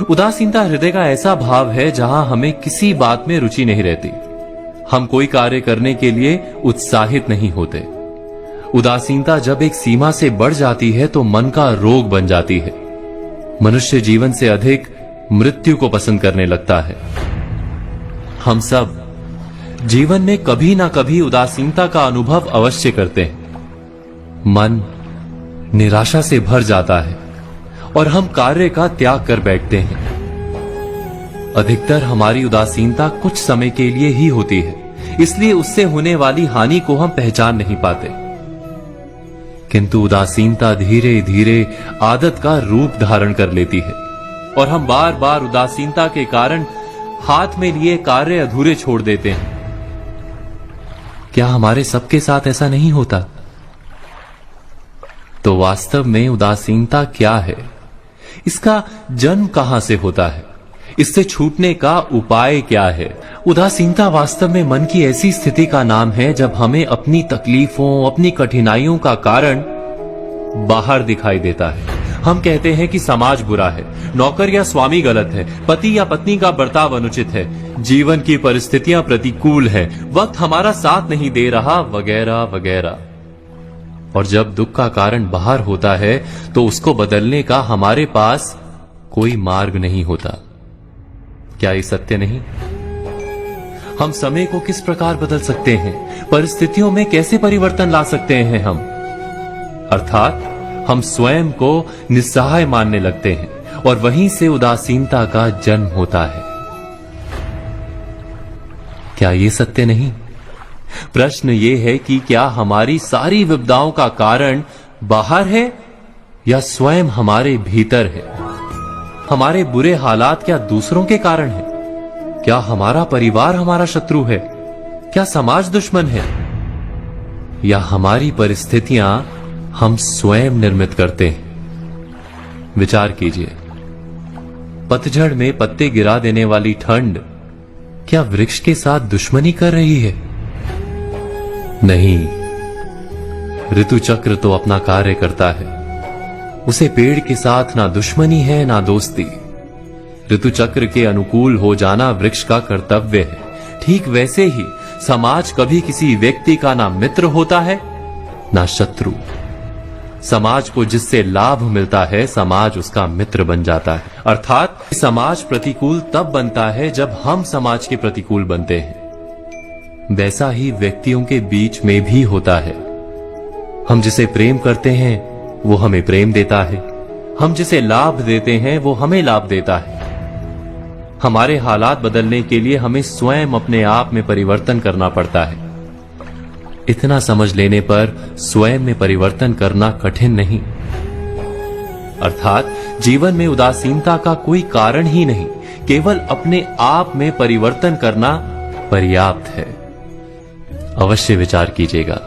उदासीनता हृदय का ऐसा भाव है जहां हमें किसी बात में रुचि नहीं रहती। हम कोई कार्य करने के लिए उत्साहित नहीं होते। उदासीनता जब एक सीमा से बढ़ जाती है तो मन का रोग बन जाती है। मनुष्य जीवन से अधिक मृत्यु को पसंद करने लगता है। हम सब जीवन में कभी ना कभी उदासीनता का अनुभव अवश्य करते हैं। मन निराशा से भर जाता है और हम कार्य का त्याग कर बैठते हैं। अधिकतर हमारी उदासीनता कुछ समय के लिए ही होती है, इसलिए उससे होने वाली हानि को हम पहचान नहीं पाते। किंतु उदासीनता धीरे धीरे आदत का रूप धारण कर लेती है और हम बार बार उदासीनता के कारण हाथ में लिए कार्य अधूरे छोड़ देते हैं। क्या हमारे सबके साथ ऐसा नहीं होता? तो वास्तव में उदासीनता क्या है? इसका जन्म कहां से होता है? इससे छूटने का उपाय क्या है? उदासीनता वास्तव में मन की ऐसी स्थिति का नाम है जब हमें अपनी तकलीफों, अपनी कठिनाइयों का कारण बाहर दिखाई देता है। हम कहते हैं कि समाज बुरा है, नौकर या स्वामी गलत है, पति या पत्नी का बर्ताव अनुचित है, जीवन की परिस्थितियां प्रतिकूल है, वक्त हमारा साथ नहीं दे रहा, वगैरह वगैरह। और जब दुख का कारण बाहर होता है तो उसको बदलने का हमारे पास कोई मार्ग नहीं होता। क्या ये सत्य नहीं? हम समय को किस प्रकार बदल सकते हैं? परिस्थितियों में कैसे परिवर्तन ला सकते हैं हम? अर्थात हम स्वयं को निस्सहाय मानने लगते हैं और वहीं से उदासीनता का जन्म होता है। क्या ये सत्य नहीं? प्रश्न ये है कि क्या हमारी सारी विपदाओं का कारण बाहर है या स्वयं हमारे भीतर है? हमारे बुरे हालात क्या दूसरों के कारण है? क्या हमारा परिवार हमारा शत्रु है? क्या समाज दुश्मन है? या हमारी परिस्थितियां हम स्वयं निर्मित करते हैं? विचार कीजिए। पतझड़ में पत्ते गिरा देने वाली ठंड क्या वृक्ष के साथ दुश्मनी कर रही है? नहीं, ऋतु चक्र तो अपना कार्य करता है। उसे पेड़ के साथ ना दुश्मनी है ना दोस्ती। ऋतु चक्र के अनुकूल हो जाना वृक्ष का कर्तव्य है। ठीक वैसे ही समाज कभी किसी व्यक्ति का ना मित्र होता है ना शत्रु। समाज को जिससे लाभ मिलता है, समाज उसका मित्र बन जाता है। अर्थात समाज प्रतिकूल तब बनता है जब हम समाज के प्रतिकूल बनते हैं। वैसा ही व्यक्तियों के बीच में भी होता है। हम जिसे प्रेम करते हैं वो हमें प्रेम देता है, हम जिसे लाभ देते हैं वो हमें लाभ देता है। हमारे हालात बदलने के लिए हमें स्वयं अपने आप में परिवर्तन करना पड़ता है। इतना समझ लेने पर स्वयं में परिवर्तन करना कठिन नहीं। अर्थात जीवन में उदासीनता का कोई कारण ही नहीं, केवल अपने आप में परिवर्तन करना पर्याप्त है। अवश्य विचार कीजिएगा,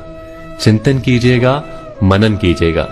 चिंतन कीजिएगा, मनन कीजिएगा।